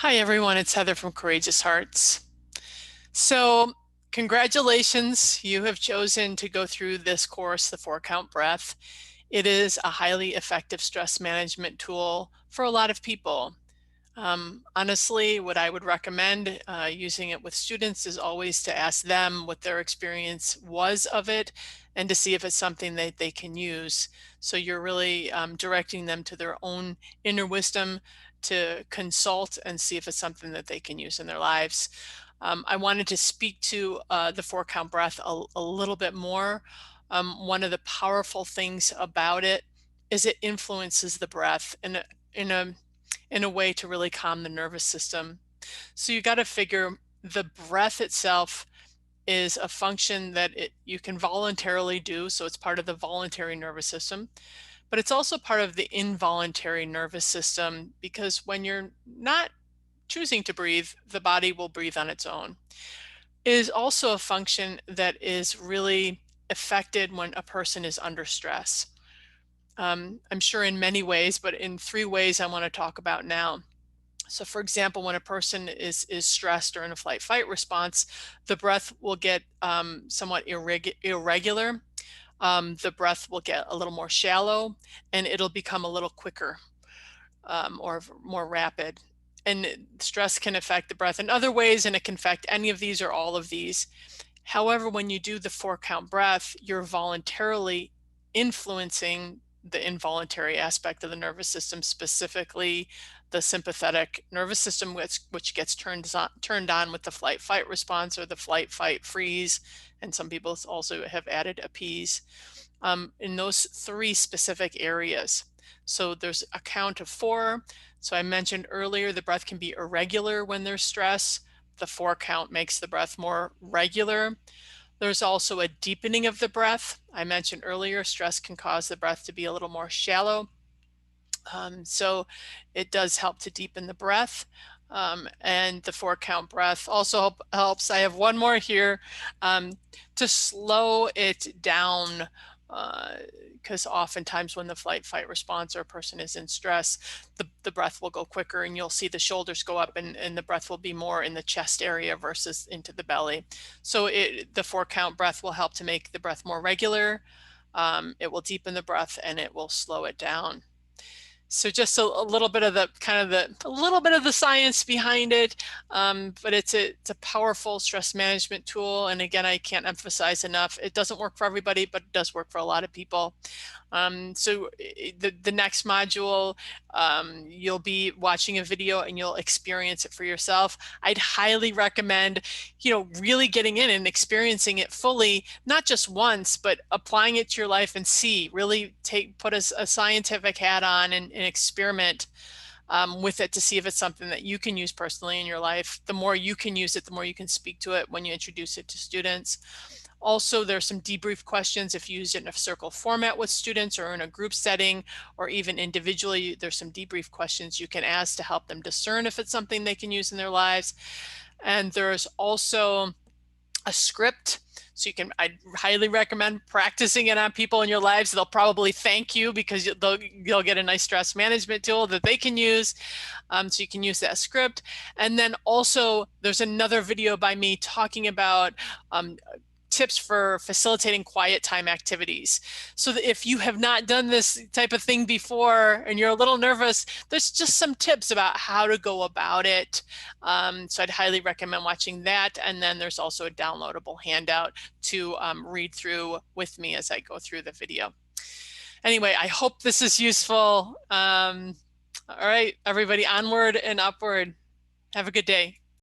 Hi everyone, it's Heather from Courageous Hearts. So, congratulations, you have chosen to go through this course, the 4-Count Breath. It is a highly effective stress management tool for a lot of people. Honestly, what I would recommend using it with students is always to ask them what their experience was of it and to see if it's something that they can use. So you're really directing them to their own inner wisdom to consult and see if it's something that they can use in their lives. I wanted to speak to the 4-Count Breath a little bit more. One of the powerful things about it is it influences the breath in a in a way to really calm the nervous system. So you got to figure the breath itself is a function that you can voluntarily do. So it's part of the voluntary nervous system, but it's also part of the involuntary nervous system because when you're not choosing to breathe, the body will breathe on its own. It is also a function that is really affected when a person is under stress. I'm sure in many ways, but in 3 ways I want to talk about now. So for example, when a person is stressed or in a flight fight response, the breath will get somewhat irregular. The breath will get a little more shallow and it'll become a little quicker or more rapid. And stress can affect the breath in other ways, and it can affect any of these or all of these. However, when you do the 4-count breath, you're voluntarily influencing the involuntary aspect of the nervous system, specifically the sympathetic nervous system, which gets turned on with the flight fight response or the flight fight freeze. And some people also have added appease in those 3 specific areas. So there's a count of 4. So I mentioned earlier the breath can be irregular when there's stress. The 4-count makes the breath more regular. There's also a deepening of the breath. I mentioned earlier stress can cause the breath to be a little more shallow. So it does help to deepen the breath. And the 4-count breath also helps. I have one more here to slow it down because oftentimes when the flight fight response or a person is in stress, the breath will go quicker and you'll see the shoulders go up and the breath will be more in the chest area versus into the belly. So the 4-count breath will help to make the breath more regular. It will deepen the breath and it will slow it down. So just a little bit of a little bit of the science behind it, but it's a powerful stress management tool. And again, I can't emphasize enough, it doesn't work for everybody, but it does work for a lot of people. So the next module, you'll be watching a video and you'll experience it for yourself. I'd highly recommend, really getting in and experiencing it fully, not just once, but applying it to your life and really put a scientific hat on and experiment with it to see if it's something that you can use personally in your life. The more you can use it, the more you can speak to it when you introduce it to students. Also, there's some debrief questions if you use it in a circle format with students or in a group setting or even individually. There's some debrief questions you can ask to help them discern if it's something they can use in their lives. And there's also a script. So I'd highly recommend practicing it on people in your lives. They'll probably thank you because you'll get a nice stress management tool that they can use. So you can use that script. And then also there's another video by me talking about tips for facilitating quiet time activities. So that if you have not done this type of thing before and you're a little nervous, there's just some tips about how to go about it. So I'd highly recommend watching that. And then there's also a downloadable handout to read through with me as I go through the video. Anyway, I hope this is useful. All right, everybody, onward and upward. Have a good day.